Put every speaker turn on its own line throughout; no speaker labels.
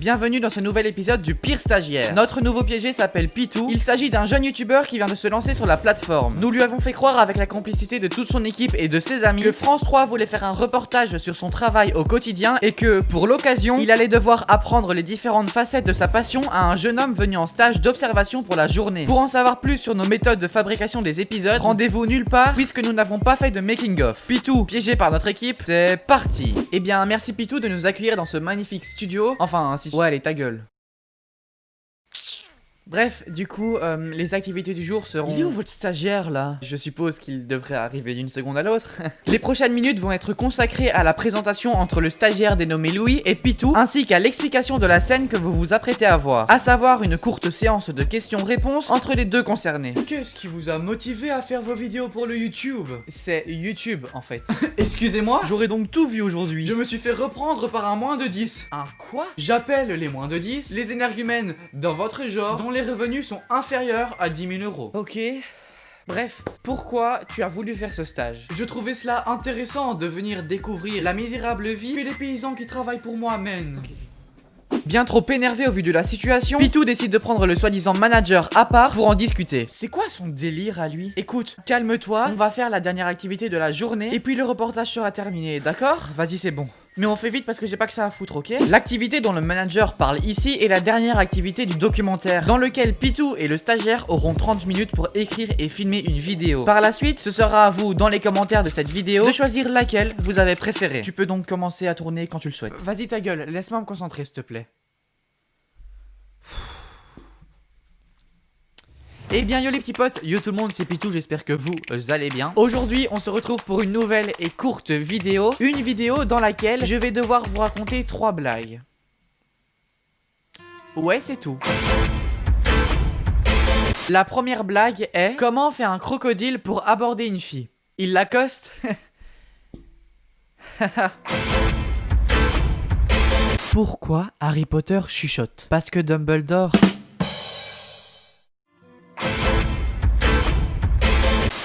Bienvenue dans ce nouvel épisode du Pire Stagiaire. Notre nouveau piégé s'appelle Pitou. Il s'agit d'un jeune youtubeur qui vient de se lancer sur la plateforme. Nous lui avons fait croire avec la complicité de toute son équipe et de ses amis que France 3 voulait faire un reportage sur son travail au quotidien et que, pour l'occasion, il allait devoir apprendre les différentes facettes de sa passion à un jeune homme venu en stage d'observation pour la journée. Pour en savoir plus sur nos méthodes de fabrication des épisodes, rendez-vous nulle part puisque nous n'avons pas fait de making of. Pitou, piégé par notre équipe, c'est parti. Eh bien, merci Pitou de nous accueillir dans ce magnifique studio. Enfin, si... Ouais, allez, ta gueule. Bref, du coup, les activités du jour seront... Il est où votre stagiaire, là? Je suppose qu'il devrait arriver d'une seconde à l'autre. Les prochaines minutes vont être consacrées à la présentation entre le stagiaire dénommé Louis et Pitou, ainsi qu'à l'explication de la scène que vous vous apprêtez à voir. À savoir une courte séance de questions-réponses entre les deux concernés. Qu'est-ce qui vous a motivé à faire vos vidéos pour le YouTube? C'est YouTube, en fait. Excusez-moi, j'aurais donc tout vu aujourd'hui. Je me suis fait reprendre par un moins de 10. Un quoi? J'appelle les moins de 10 les énergumènes dans votre genre dont les revenus sont inférieurs à 10 000 €. Ok. Bref, pourquoi tu as voulu faire ce stage? Je trouvais cela intéressant de venir découvrir la misérable vie que les paysans qui travaillent pour moi mènent. Bien trop énervé au vu de la situation, Pitou décide de prendre le soi-disant manager à part pour en discuter. C'est quoi son délire à lui? Écoute, calme-toi, on va faire la dernière activité de la journée et puis le reportage sera terminé, d'accord? Vas-y, c'est bon. Mais on fait vite parce que j'ai pas que ça à foutre, ok? L'activité dont le manager parle ici est la dernière activité du documentaire, dans lequel Pitou et le stagiaire auront 30 minutes pour écrire et filmer une vidéo. Par la suite, ce sera à vous, dans les commentaires de cette vidéo, de choisir laquelle vous avez préférée. Tu peux donc commencer à tourner quand tu le souhaites. Vas-y ta gueule, laisse-moi me concentrer s'il te plaît. Eh bien yo les petits potes, yo tout le monde, c'est Pitou, j'espère que vous allez bien. Aujourd'hui on se retrouve pour une nouvelle et courte vidéo. Une vidéo dans laquelle je vais devoir vous raconter 3 blagues. Ouais, c'est tout. La première blague est: comment fait un crocodile pour aborder une fille? Il l'accoste. Pourquoi Harry Potter chuchote? Parce que Dumbledore...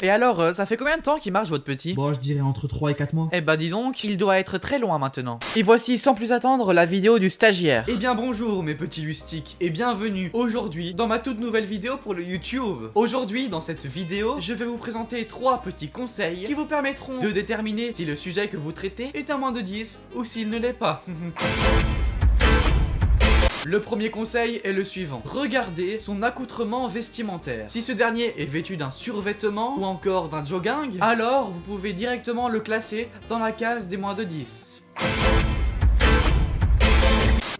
Et alors, ça fait combien de temps qu'il marche votre petit?
Bon, je dirais entre 3 et 4 mois.
Eh bah dis donc, il doit être très loin maintenant. Et voici sans plus attendre la vidéo du stagiaire. Eh bien bonjour mes petits lustiques, et bienvenue aujourd'hui dans ma toute nouvelle vidéo pour le YouTube. Aujourd'hui, dans cette vidéo, je vais vous présenter 3 petits conseils qui vous permettront de déterminer si le sujet que vous traitez est un moins de 10 ou s'il ne l'est pas. Le premier conseil est le suivant: regardez son accoutrement vestimentaire. Si ce dernier est vêtu d'un survêtement ou encore d'un jogging, alors vous pouvez directement le classer dans la case des moins de 10.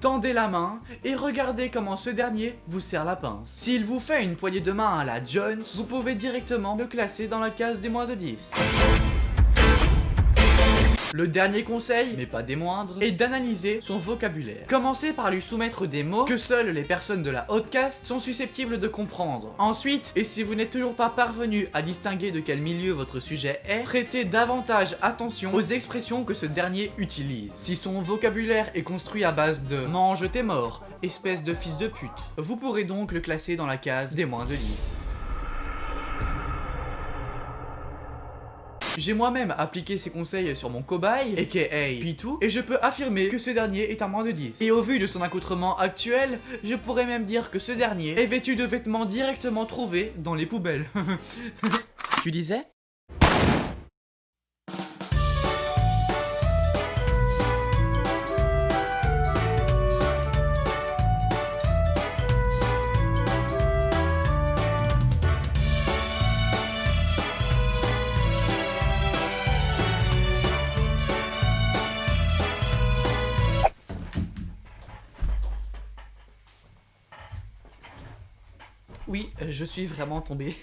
Tendez la main et regardez comment ce dernier vous serre la pince. S'il vous fait une poignée de main à la Jones, vous pouvez directement le classer dans la case des moins de 10. Le dernier conseil, mais pas des moindres, est d'analyser son vocabulaire. Commencez par lui soumettre des mots que seules les personnes de la haute caste sont susceptibles de comprendre. Ensuite, et si vous n'êtes toujours pas parvenu à distinguer de quel milieu votre sujet est, prêtez davantage attention aux expressions que ce dernier utilise. Si son vocabulaire est construit à base de « mange t'es mort, espèce de fils de pute », vous pourrez donc le classer dans la case des moins de 10. J'ai moi-même appliqué ces conseils sur mon cobaye, aka Pitou, et je peux affirmer que ce dernier est un moins de 10. Et au vu de son accoutrement actuel, je pourrais même dire que ce dernier est vêtu de vêtements directement trouvés dans les poubelles. Tu disais ? Oui, je suis vraiment tombé.